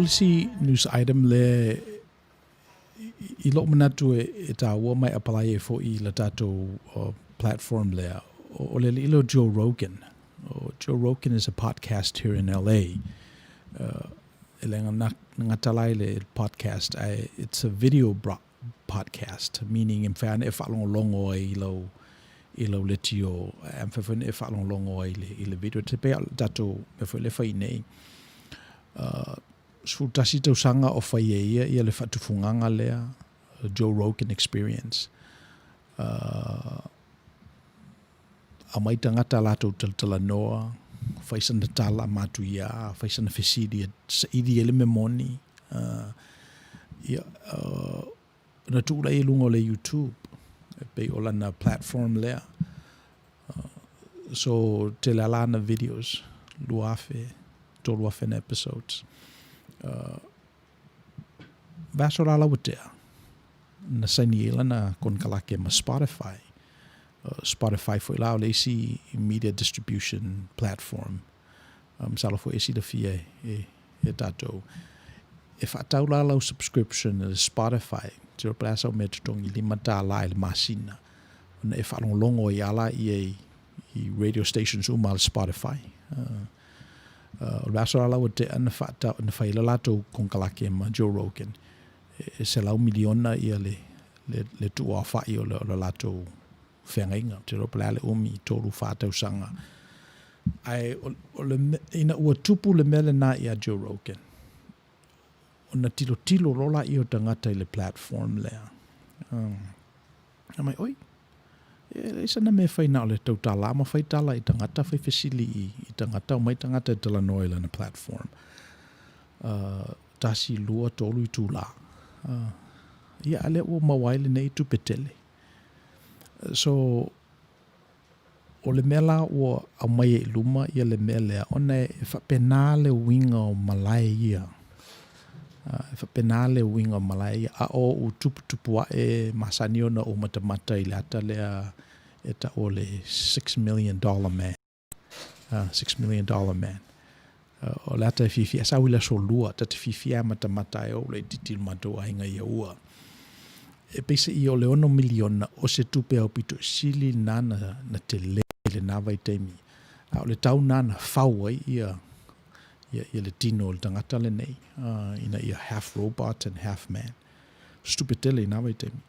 Olisi news item le I lo manatu e taua mai apply e fo I la tatou platform le o le ilo Joe Rogan. Joe Rogan is a podcast here in LA. Ngatalai le podcast it's a video podcast, meaning in fan e whalongo ilo le tio am fefun e whalongo ile video te pe tatou me fo le fai nei. Sutasi tau sanga o whai ia le whatufunganga lea, Joe Rogan experience. A mai tangata lato tala noa, whaisana tala matu ia, whaisana whesidi sa idi ele me moni. Na tūla e lungo le YouTube, pe o lana platform lea. So te le alana videos, luafe, tolu afen episodes. Vasora watea na saniela na kon kalake ma Spotify. Spotify foi lá o esse media distribution platform. Sala foi esse da fie e tato. If atau la subscription to Spotify, tiro plasa o metong ili mata la il masina. Na if along longo yala I radio stations umal Spotify. Vasora la wote ana fata na faila lato con kalake ma Joe Rogan e se lau miliona ia le tu afa I o le lato whengainga te ropala le umi tolu fata usanga ai o le ina ua tupu le mele na ia Joe Rogan o na tilo rola I o tangata I le platform lea amai oi isa na me whai na o le tautala ma whai tala I tangata whai whesili I tangata o mai tangata tala noila na platform. Tasi lua tolu I tūla. Ia ale ua mawaile nei tu petele. So, o le mela ua au mai e luma ia le mele ona e whapena le winga o malai ia. Whapena le winga o malai ia a o u tupu e masani ona o matamata I le ata lea e ta o le $6 million man. $6 million man. O le ata fifi asa wila so lua ta te fifi a matamata e o le titil mato a inga ia ua. E pese I o le ono miliona o se tupe au pito sili nana na te le nawa I teimi. A o le tau nana whaua ia le tino o le tangata le nei. Ina ia half robot and half man. Stupetele nawa I teimi.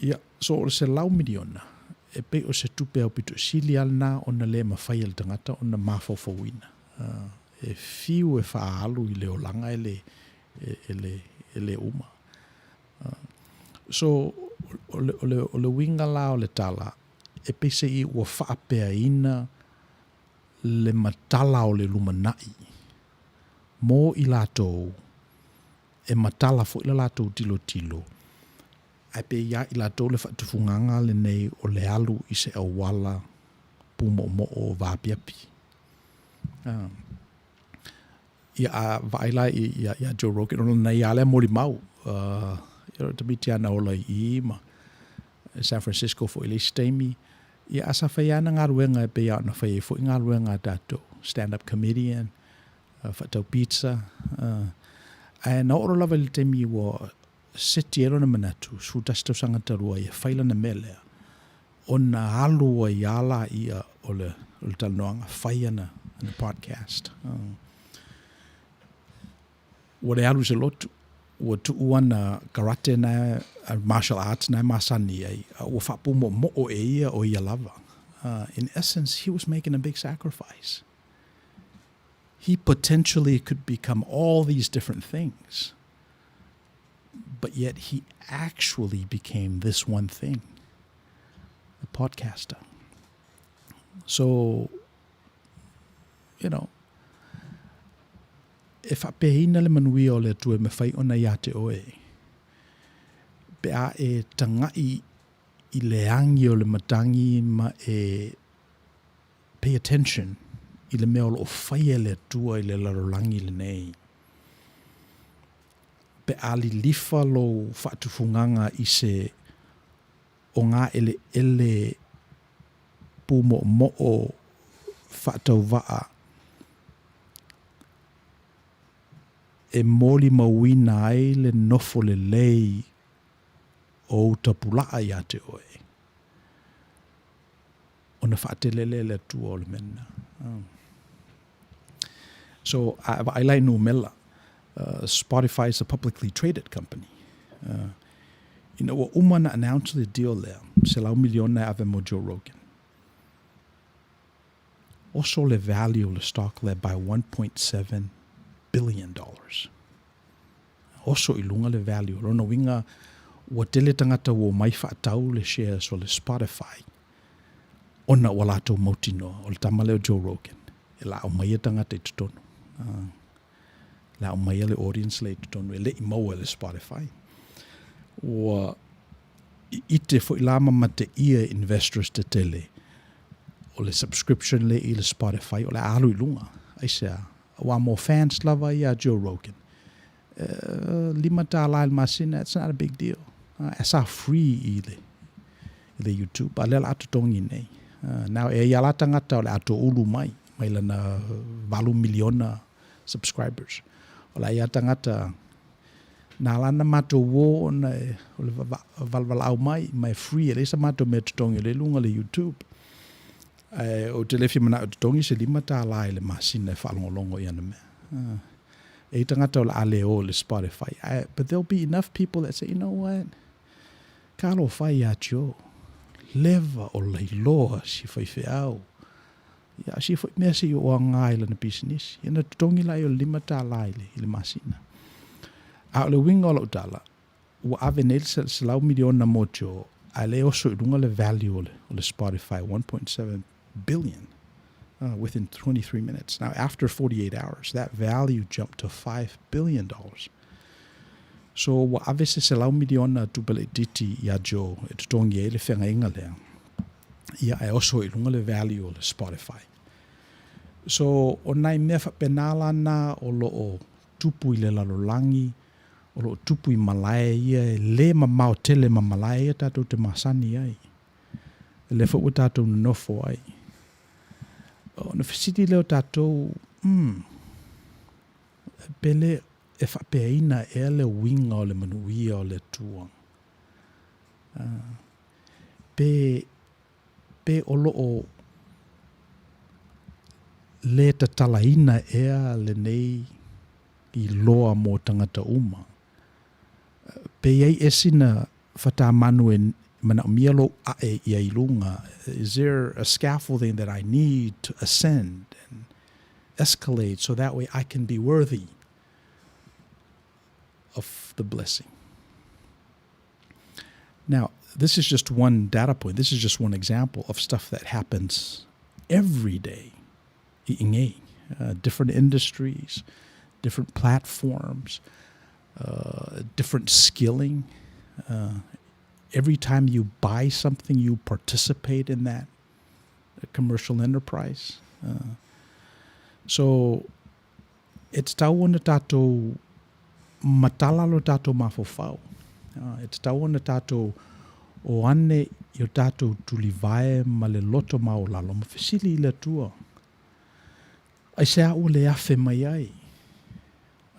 Ia, so o le se lau miliona e pe o se tupe au pito sili alna o na le mawhai al tangata o na mafofowina. E fiu e whaalu I le olanga e le uma. So, o le winga la o le tala, e pese I ua whaapea ina le matala o le lumanai. Mō I latou, e matala fo I la latou tilo. Ai pe ia I latou le whaatufunganga le nei o le alu I se awala pumo o vapiapi. Ia a vaila ia Joe Rogan ona nei ale mori mau. Te miti ana ola I ma San Francisco fo ile steamy. Ia asa whai ana ngā ruenga e pe ia na whai fo ngā ruenga tato. Stand-up comedian, whatau pizza. Ai na oro lava le temi wa seti ero na manatu. Sutastau sangatarua ia whaila na melea. O na alua I ala ia o le talanoanga whai ana na podcast. Wa le alu se lotu. Ua tuuana karate na martial arts na masani ai ua whapumo mo o ia o ia lava. In essence, he was making a big sacrifice. He potentially could become all these different things, but yet he actually became this one thing, a podcaster. So, e whapeina le manui o le tue me whai ona ia te oe. Pe a e tangai I le angi o le matangi ma e pay attention I le mea o lo whai e le tua I le larolangi le nei. Pe a li lifa lo whaatufunganga I se o ngā ele pumo mo o whaatau waa e moli mauina ai le nofo le lei o tapulaa ia te oe. Ona whaatelele le tua o le mena. So, I like no mela. Spotify is a publicly traded company. Wa umana announced the deal there. Se lau miliona ave mo Joe Rogan. Also le value of the stock led by $1.7 billion. Also ilunga le value. Rona winga wa tele tangata wo mai whaatau le shares o le Spotify. Ona wala tau mautino o le tamale o Joe Rogan. E la o mai tangata I tutono. La o mai le audience le tutono. E le I maua le Spotify. Wa ite fo ilama mate ia investors te tele. O le subscription le I le Spotify. O le alu ilunga. Ai sea. Wa mo fans lava ia Joe Rogan. Lima tala al masina. It's not a big deal. Asa free I le YouTube. A le la tutongi nei. Now e yala tangata o le ato ulu mai lana valu miliona subscribers. O la ia tangata na lana mato wo na o le valvalau mai free e sa mato me tutongi le lunga le YouTube. O telefi mana tutongi se lima ta la le masina falongolongo ia na me. E tangata o le ale o le Spotify. But there'll be enough people that say, you know what? Kalo fai a Joe. Leva o leiloa si fai feau. Ia si fai mea si o ngai la na business. Ia na tutongi lai o lima tā lai le masina. A le winga o tala. Ua ave nei se lau miliona mojo. A le oso I runga le value o le Spotify. 1.7 billion. Within 23 minutes. Now after 48 hours, that value jumped to $5 billion. So wa ave se lau miliona tupele titi ia Joe e tutongi e le whenga inga lea. Ia e oso I runga le value o le Spotify. So o nai mea whapenala na o lo o tupu I le lalolangi, o lo o tupu I malae ia e le mamao tele ma malae ia tatou te masani ai. E le whau tatou nofo ai. O na whisiti leo tatou, pele e whapeaina e le winga o le manuia o le tuang. Pe o lo o le tatalaina ea le nei I loa mo tangata uma. Pe iei esina whatamanu e mana mialo ae ia ilunga. Is there a scaffolding that I need to ascend and escalate so that way I can be worthy of the blessing? Now, this is just one data point. This is just one example of stuff that happens every day. Different industries, different platforms, different skilling. Every time you buy something, you participate in that commercial enterprise. So, it's tawana tato matalalo tato mafofau. It's tawana tato o ane yo tato tulivae ma le loto maolalo ma fesili le tua. Ai sea o le afe mai ai.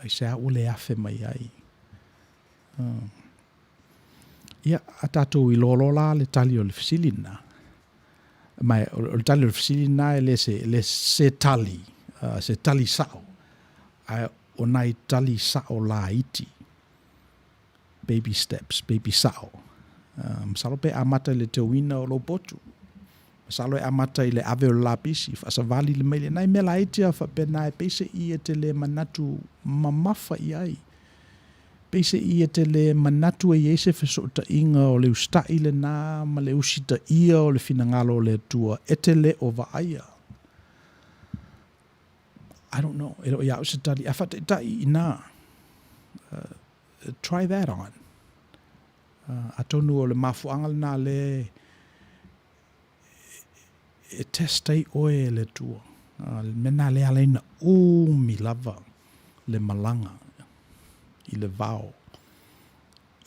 Ai sea o le afe mai ai. Ia a tato I lolola le tali o le fesilina. Mai o le tali o le fesilina le se tali. Se tali sao. Ai o nai tali sao la iti. Baby steps, baby sao. Masalo pe amata le te wina o lo potu. Masalo e amata I le ave o la pisi. Fasa vali le meile. Nai mela iti a fa pena e peise I e te le manatu mamafa I ai. Peise I e te le manatu e iese feso ta inga o le usta I le na ma le usita ia o le finangalo o le tua. E te le o vaaya. I don't know. E lo ia o se tali. A fata ta I na. Try that on. Atonu o le mafuanga na le e testai oe le tua. Mena le aleina mi lava le malanga I le vao.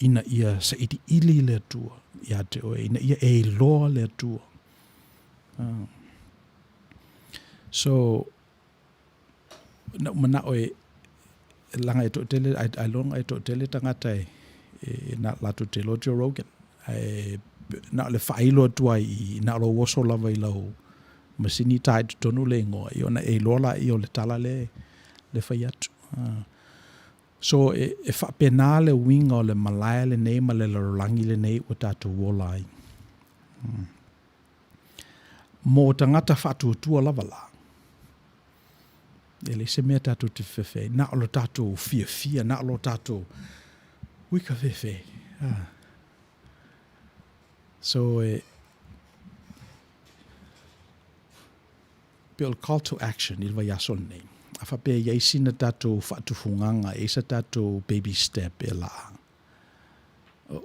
Ina ia sa iti ili le tua. Ia te oe. Ina ia e loa le tua. So, na mana oe langa e to tele ai longa e to tele tangata e na la to tele Joe Rogan na le failo tua I na lo woso lava I lau masini tai tonu le ngo I ona e lola I o le tala le fai atu so e fa penale winga o le malaya le nei ma le larangi le nei o tatu wola ai mo tangata fatu tua lava la ele se mea tatu te fefe na lo tatu fia na lo tatu wika fefe so build call to action il va yasol nei afa pe ia sina tatu fatu funganga e sa tatu baby step ela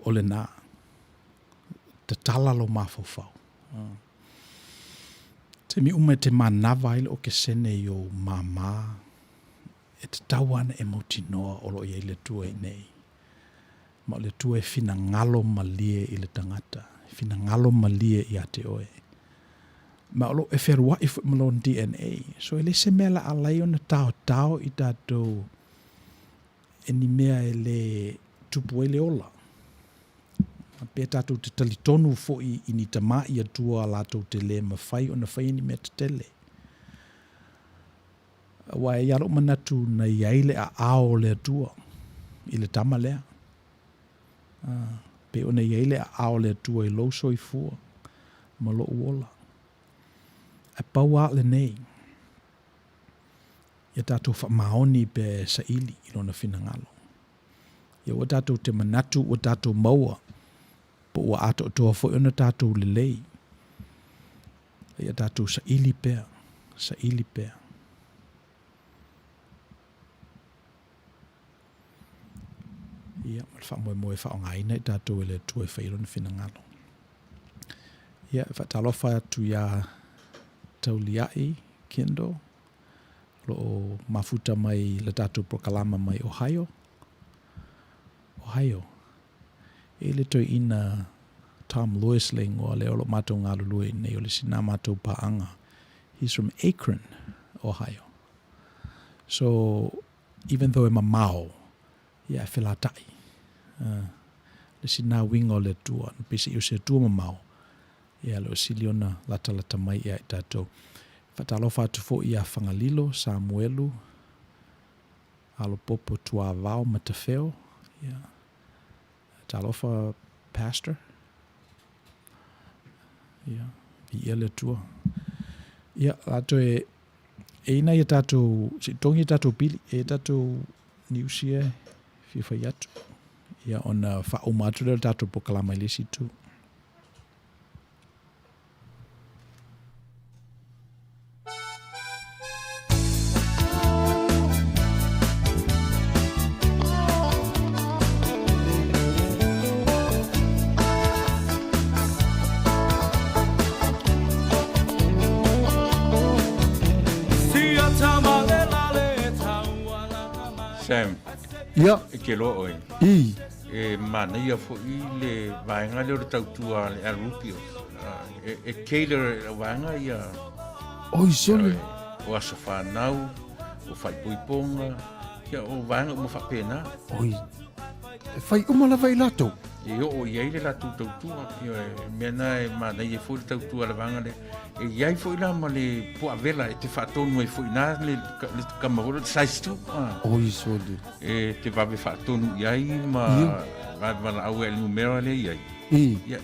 ole na te tala lo mafofau te mi ume te manava ile o ke sene yo mama e te tawana e mautinoa o lo ia ile tua I nei ma le tua e fina ngalo malie I le tangata fina ngalo malie I ate oe ma lo e ferua I malon DNA so ele se mela alai ona tao I tato e ni mea ele tupu ele ola pe tato te talitonu fo I ni tama I atua lato te le mawhai ona whai ni mea te tele wa e yaro manatu na iaile a ao le atua I le tama lea pe ona iaile a ao le atua I lo soi fua ma lo uola a paua le nei ia tato wha maoni pe sa ili I lona finangalo ia o tato te manatu o tato maua po ua ato toa fo ona tato le lei ia tato sa ili pea ia ma fa moe fa ngai nei tato ele tu e fa ilona finangalo ia fa talofa tu ia tauliai kendo lo mafuta mai le tato prokalama mai Ohio ele to ina Tom Lewis le ngoa le olo mato ngā lulue nei o le sina mato paanga he's from Akron Ohio so even though I'm a Mao yeah filatai le sina wingo le tua pese eu se tua Mao yeah lo siliona lata mai ia tato fatalofa tu fo ia fangalilo Samuelu alo popo tua vao matafeo yeah talofa pastor yeah vi ele tua yeah ato e ina ia tato si tongi tato pili e tato niusia fifa yatu yeah ona fa o matu tato pokalama ilisi tu Sam. ia Ke lo oi. E mana ia fo I le vainga le tautua le arupio. E Taylor vainga ia. oi sole O asafa nau, o fai puiponga, ia o vainga mo fa pena. oi e fai uma la vai lato E o ia le la tautua, ia mena e mana ia fo tautua le vainga le. E ia fo ila ma le po avela e te fa tonu e fo ina le kamaholo size tu. oi sole E te vave fa tonu ia ma va au el numero le ia. Ia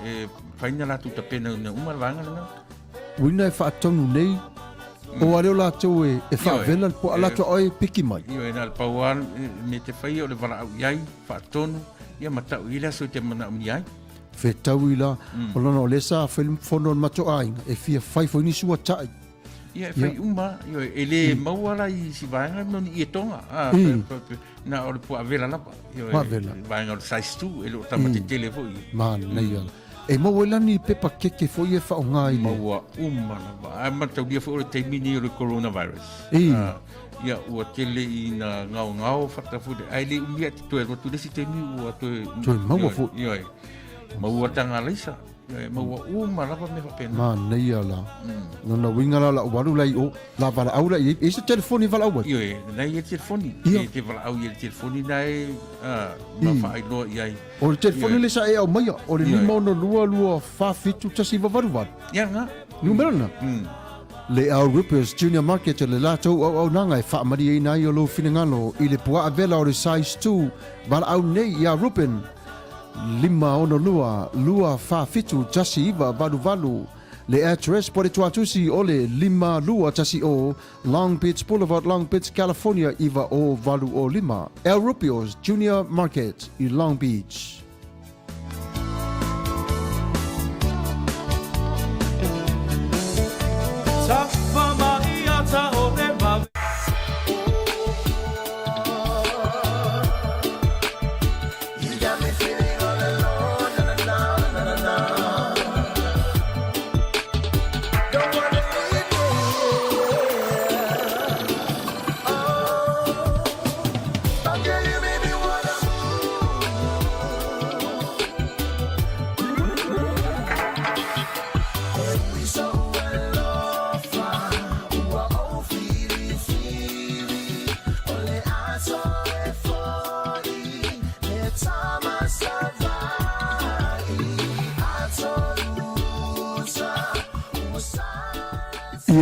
e faina la tuta pena na uma vanga na. wina e fa tonu nei o ale la to e fa vela po ala to oi piki mai Io e na pauar me te fai o le vala au iai fa tonu ia mata ila so te mana iai. fe tawila o lona o lesa film fono mato ai e fia fai fo ni sua tai Ia fai uma io ele mauala I si vanga no I tonga na o le po avela la io vanga o size 2 e lo tamate telefoni man nei e mo wela ni pepa keke fo ye fa ngai mo wa uma na ma tau dia fo o te mini o le coronavirus ia ua tele I na ngau fata fu ai le umia te toe rotu le si te mi ua toe toi mau fo ia mau tanga lisa mau malapa me fa pena ma nei ala no winga la walu lai o la vala aula e se telefoni vala au io nei e telefoni e vala au e telefoni dai ma fa ai lo ia o telefoni le sa e au mai o le lima no lua fa fitu tasi varu ia nga numero na le Ruppers Junior Market le lato au nanga e fa mari e nai o lo finangalo i le pua avela o le size 2 vala au nei ia Ruppen lima ono lua fa fitu tasi iva valu le address por tuatusi ole lima lua tasi o Long Beach Boulevard, Long Beach, California iva o valu o lima El Rupios Junior Market i Long Beach.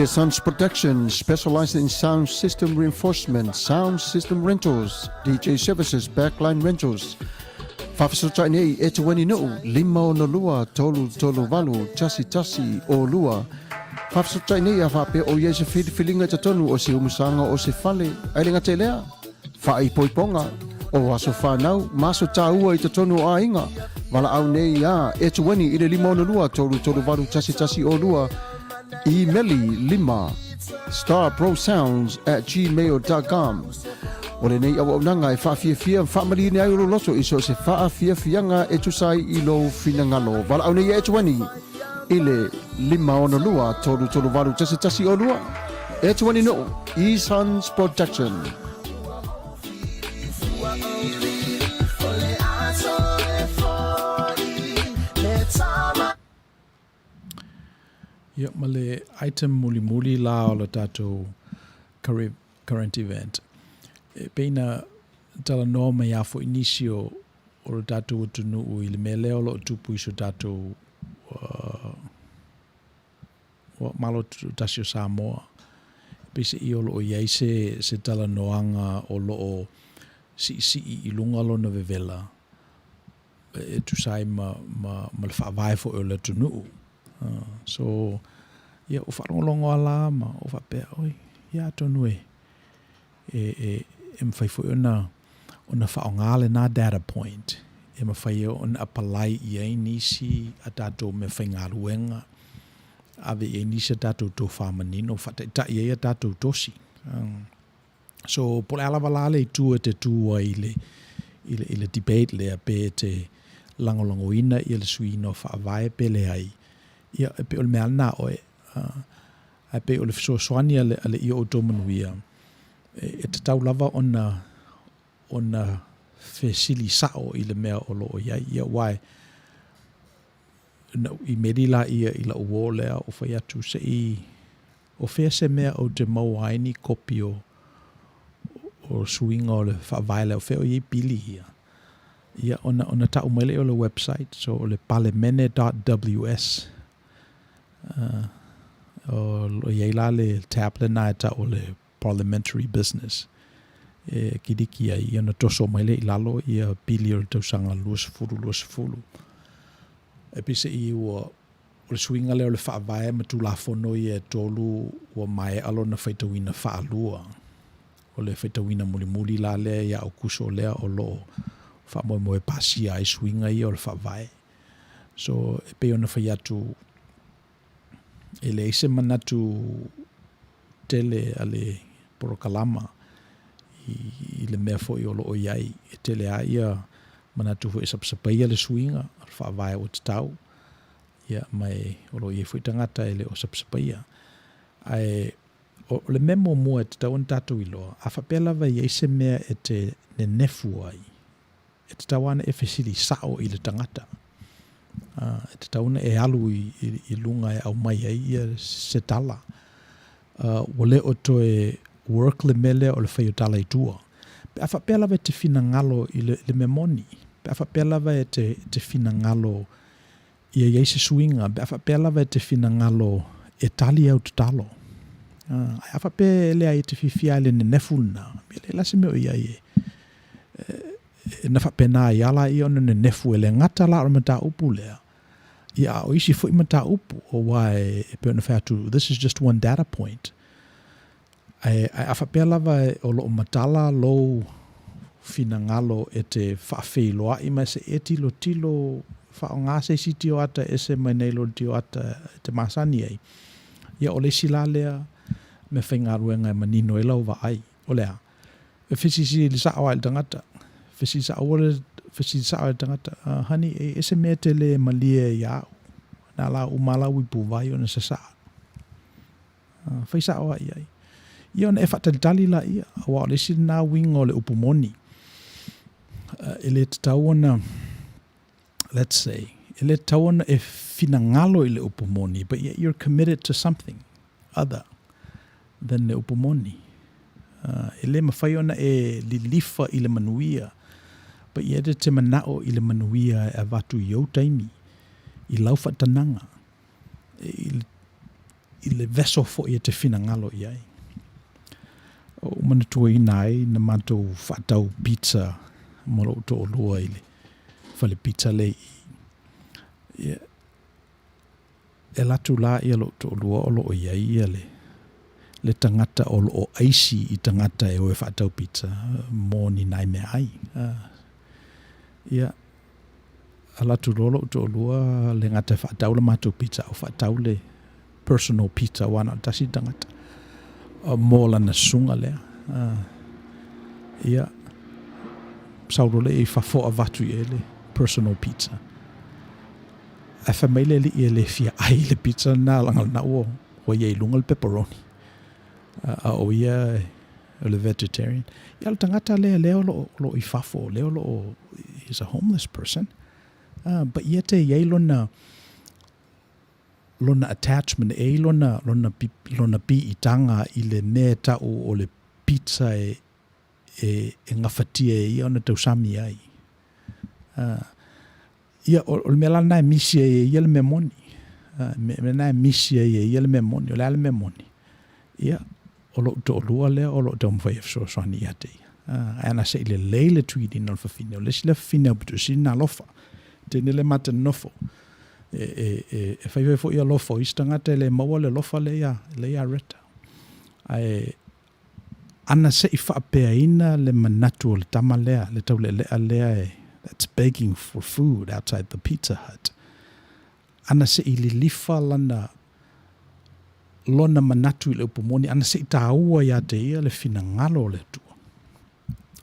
Sons Protection, specialized in sound system reinforcement, sound system rentals, DJ services, backline rentals. Fafasotai nei e te wani no lima o na lua tolu valu tasi o lua. Fafasotai nei a whape o iei se whiliwhilinga te tonu o se umusanga o se whale. Ailinga te lea, wha i poiponga o aso whanau, maso tā ua i te tonu a inga. Wala au nei a e te wani i le lima o na lua tolu valu tasi o lua. Emaili lima starprosounds@gmail.com. Ole nei awa nanga e whaafiafia whaamari ni ai uro loso iso se whaafiafianga e tusai i lo finangalo. Wala au nei e tuani ile lima ono lua tolu valu tasi o lua. E tuani no Sons Protection. Ia male item muli la o le tatou current event. Peina tala noa mai a fo inisio o le tatou utunu u i le mele o lo tupu iso tatou malo tasio Samoa. Pese i o lo o iei se tala noanga o lo o si i lunga lo na vevela. E tu sai ma le whaavai fo o le tunu. So ia o wharongongo ala ma o whapea oi ia tonu e mwhai fo ona whaongale na data point e mwhai ona apalai i ei nisi a tatou me whaingaruenga ave i nisi a tatou tō whamanino whata i ei a tatou tosi so pole ala walale i tua te tua i le debate lea pe te langolongoina i le suino whaavae pe le ai ia e pe o le mea na oe a pe o le fisoasoani ale i Outou Manuia e te tau lava ona fesili sao i le mea o loo iai ia wai i meri la ia i la uo lea o whai atu se i o whea se mea o te mauaini kopi o suinga o le whaavaile o whea o iei pili ia ona ta umele o le website so o le palemene.ws o iei la le tablet na ta o le parliamentary business kidiki ai ona toso mele i lalo ia pili o tausanga luasfulu e pise i o le swinga le o le whaavae ma tu la fono i e tolu o mai alo na whaitawina whaalua o le whaitawina muli la le ia o kuso lea o lo whaamoe pasia ai swinga i o le whaavae so e pe ona whaiatu e le ise manatu tele ale porokalama i le mea fo i olo o iai e tele a ia manatu fo e sapsapai le swinga al whaavae o te tau ia mai olo i e fo i tangata e le o sapsapai ai o le memo mua e te tau an tatu iloa a whapela vai e ise mea e te nefu ai e te tau ana e fesili sao i le tangata Te tauna e alu I lunga e au mai ai ia se tala. Wale o to e work le mele o le whai o tala I tua. Pe awha pēla vai te whina ngalo I le memoni. Pe awha pēla vai te whina ngalo I e se suinga. Pe awha pēla vai te whina ngalo e tali au te talo. Ai awha pē lea I te whiwhia le ne nefulna. Le lase meo I ai e na whapena I ala I ona ne nefu e le ngata la o mata upu lea. Ia o isi fo I mata upu o wai e pe ona whatu. This is just one data point. Ai awha pē lava o lo matala lo fina ngalo e te whaafeiloa I mai se e tilo wha o ngā se si tio ata e se mai nei lo tio ata te masani ai. Ia o le sila lea me whainga ruenga e manino e lau wa ai. O lea. E whisisi li sa awa il tangata. Whisisi sa awa il tangata. Hani e se mea te le malie iau. Nā la umala ui pūvai o na sa sa. Whai sa awa iai. Ia ona e whatalitali la ia. Awa o le si nā winga o le upumoni. E le tau ona, let's say, e le tau ona e fina ngalo I le upumoni, but yet you're committed to something other than le upumoni. E le mawhai ona e lilifa I le manuia, but yet e te manao I le manuia e watu I au taimi, I laufa tananga, I le veso fo I te fina ngalo I ai. O manatua I nai na mātou whatau pizza molo to o lua I le whale pizza le I. E latu la I lo to o lua o lo o iai I le tangata o lo o aisi I tangata e o e whatau pizza mō ni nai me ai. Ia a latu lolo to o lua le ngata whatau le mātou pizza o whatau le personal pizza wana tasi tangata. Mō lana sunga lea. Ia sauro le I whafo a watu I le personal pizza. A whamaile li I le fia ai le pizza nā langal na ua o iei lunga le pepperoni. A o ia o le vegetarian. Ia le tangata leo lo I whafo, leo lo is a homeless person. But ia te iei lona attachment e lona pi I tanga I le mea tau o le pizza e ngawhatia e ia ona tausami ai. Ia o le mea lana e misi e ia le memoni. Me na e misi e ia le memoni, o le ale memoni. Ia o lo to lua lea o lo tau mwhai so soani ia te. Ana se I le leile tuidi na lwhawhine, o le sila whawhine o pitu si na lofa. Tene le mata nofo. E whaiwai fo ia lofo, istangata le maua le lofa le ia reta. Ai ana se I whaapea ina le manatu o le tama lea, le tau le lea that's begging for food outside the Pizza Hut. Ana se I li lifa lona manatu I le upumoni, ana se I tāua ia te ia le fina ngalo le tua.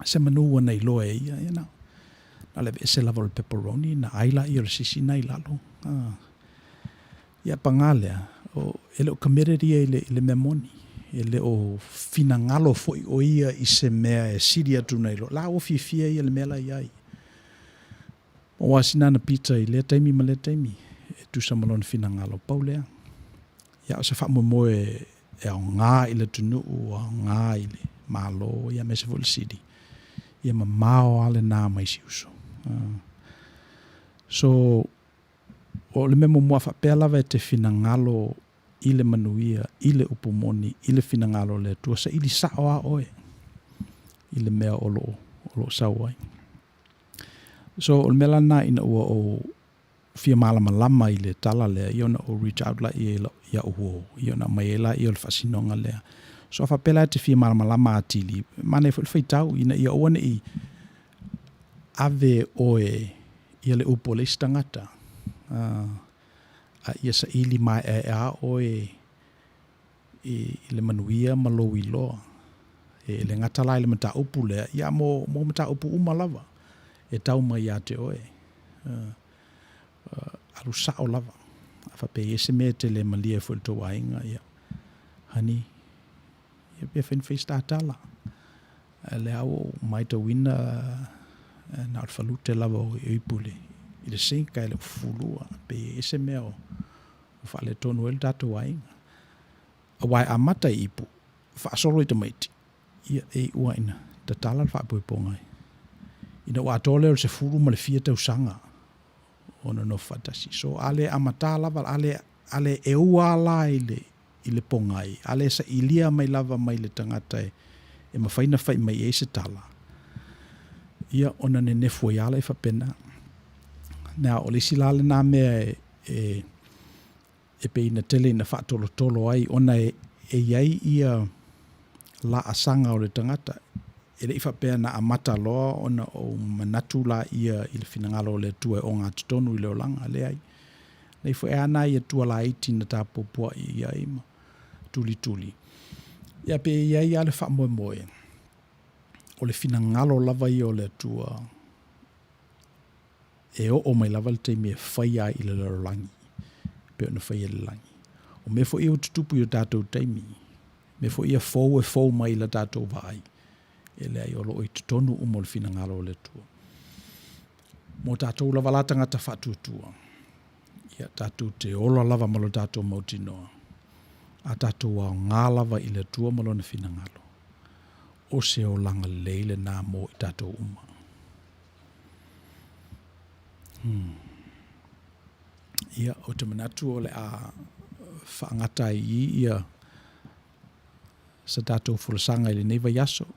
Se manua nei loe ia, you know. Na le se lava le pepperoni, na aila I o le sisi nei lalo. Ia pangalea, o ele o community e le memoni. Ele o fina ngalo foi o ia I se mea e siri atu nei lo. La o fia ia le mela iai. O wasina na pizza I le taimi ma le taimi. E tu sa malon fina ngalo paulea. Ia o se wha mo e o ngā I le tunu o ngā I le malo ia me se fo le siri. Ia ma mao ale nā mai si uso. So o le memo mua whapea lava e te fina ngalo I le manuia, I le upumoni, I le fina ngalo le tua sa I li sao a oe. I le mea o lo sao ai. So o le mea lana ina ua o fia malama lama I le tala lea, iona o reach out la ia uho, iona mai e la I o le whasinonga lea. So a whapea la te fia malama lama atili, mana e whaitau, ina ia oane I ave oe ia le upo le istangata. A ia sa ili mai a oe I le manuia ma lo I loa. E le ngata lai le mata upu lea, ia mo mata upu umalava. E tau mai a te oe. Alu sao lava. A whape ese mea te le malia fo to wainga ia. Hani, ia pia whenwhai statala. Le au mai ta wina na alfalute lava o ipule. I le sinka e le fulua pe ese mea o whaale tonu e le tātou ainga. A wai a mata i ipu, whaasolo i tamaiti. Ia e ua ina, ta tala le whaapoi pongai. Ina ua atole o se furu ma le fia tau sanga. Ona no fatasi. So ale amata lava, ale e ua la i le pongai. Ale sa ilia mai lava mai le tangata e mawhaina whai mai e se tala. Ia ona ne nefu i ala i whapena. Nā o le silale nā mea e pe ina tele ina whaatolo tolo ai, ona e iai ia la asanga o le tangata. E le i whapea na amata loa ona o manatu la ia i le finangalo o le tua o ngā tutonu i le olanga le ai. Nei fo e ana ia tua la iti na tā popua i ai ma tuli tuli. Ia pe iai ale wha moe moe. O le finangalo lava i o le tua e o mai lava le teimi e whai ai i le langi. Pe ona whai e le langi. O me fo i o tutupu i o tātou teimi. Me fo i a fou mai la tātou vai. E le ai o lo i tutonu umo le finangalo o le tua. Mo tātou lava la tangata whatutua. Ia tātou te ola lava malo tātou mautinoa. A tātou au ngā lava i le tua malo na finangalo. O se o langa leile nā mo i tātou uma. Ia o te manatu o le a whaangata i ia sa tātou fulasanga i le neiva yaso.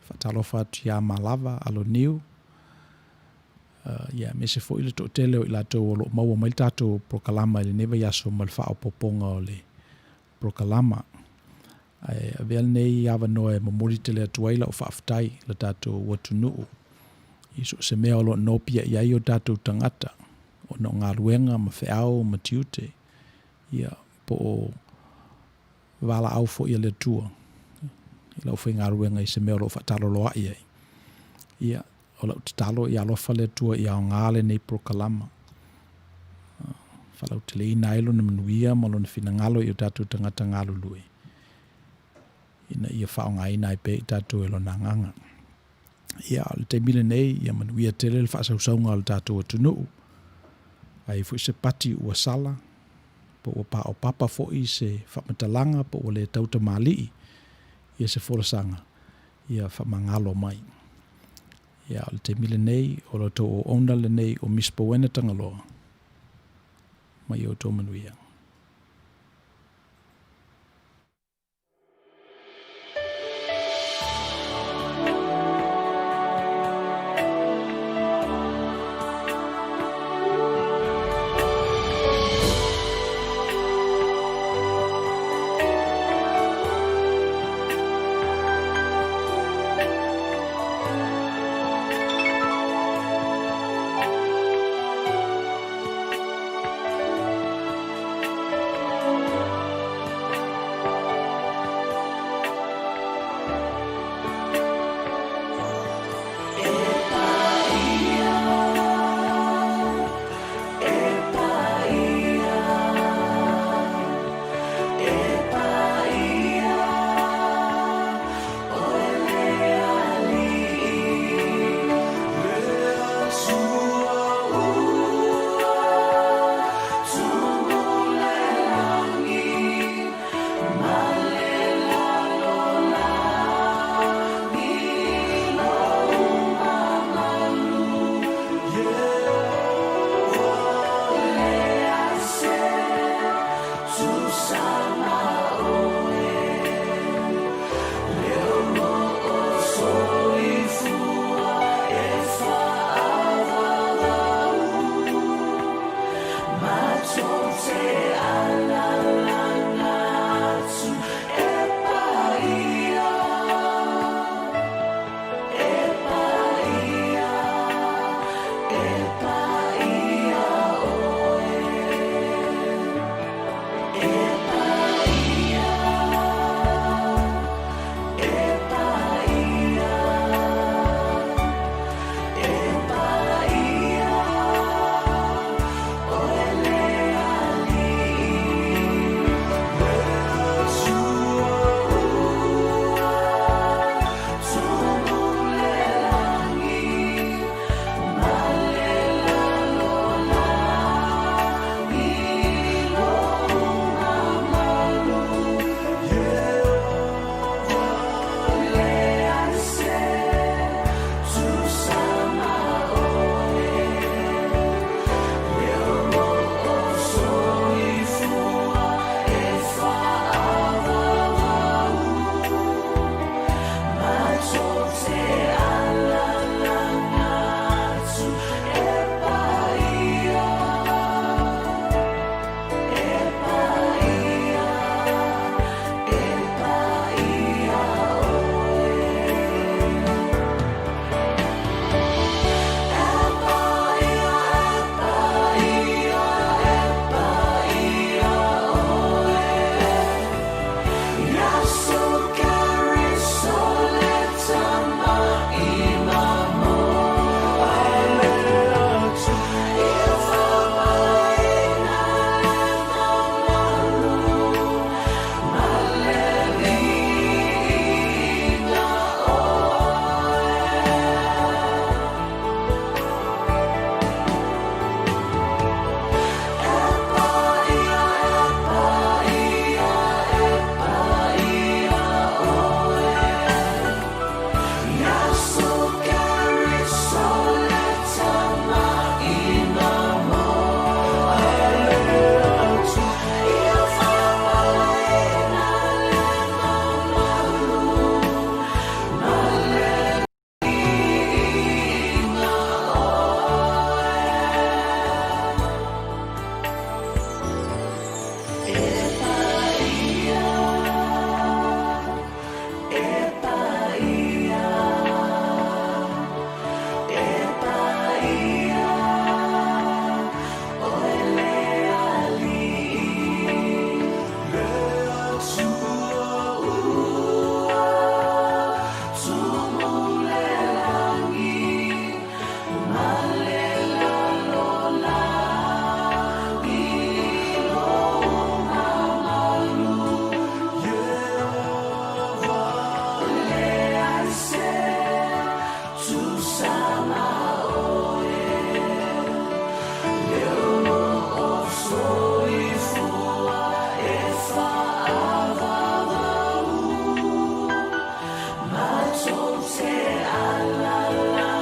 Whatalofa atu ia malava alo niu. Ia me se fo i le to tele o i lātou o lo maua mai tātou prokalama i le neiva yaso mal whao poponga o le prokalama. A vea nei awa noe mamuri tele atuaila o whaaftai le tātou watunuu. Iso se mea o lo nopia i ai o tātou tangata. O no ngā ruenga ma whiao ma tiute. Ia po o wala au fo i le tua. I lau whi ngā ruenga i se mea o lo whatalo loa i ai. Ia o lau tatalo i alofa le tua i au ngāle nei prokalama. Whalau te lei nailo na manuia ma lo na finangalo i o tātou tangata ngālului. Ina ia whao ngā ina i pe i tātou e lo nā nganga. Ia le te mile nei ia manuia tele le whaasausau ngā le tātou atunuu. Ai fu se pati ua sala, po ua pa o papa fo i se whamatalanga po ua le tauta malii, ia se forasanga, ia whamangalo mai. Ia le te mile nei, o lo to o ona le nei o mispo wena Tagaloa, mai Outou Manuia.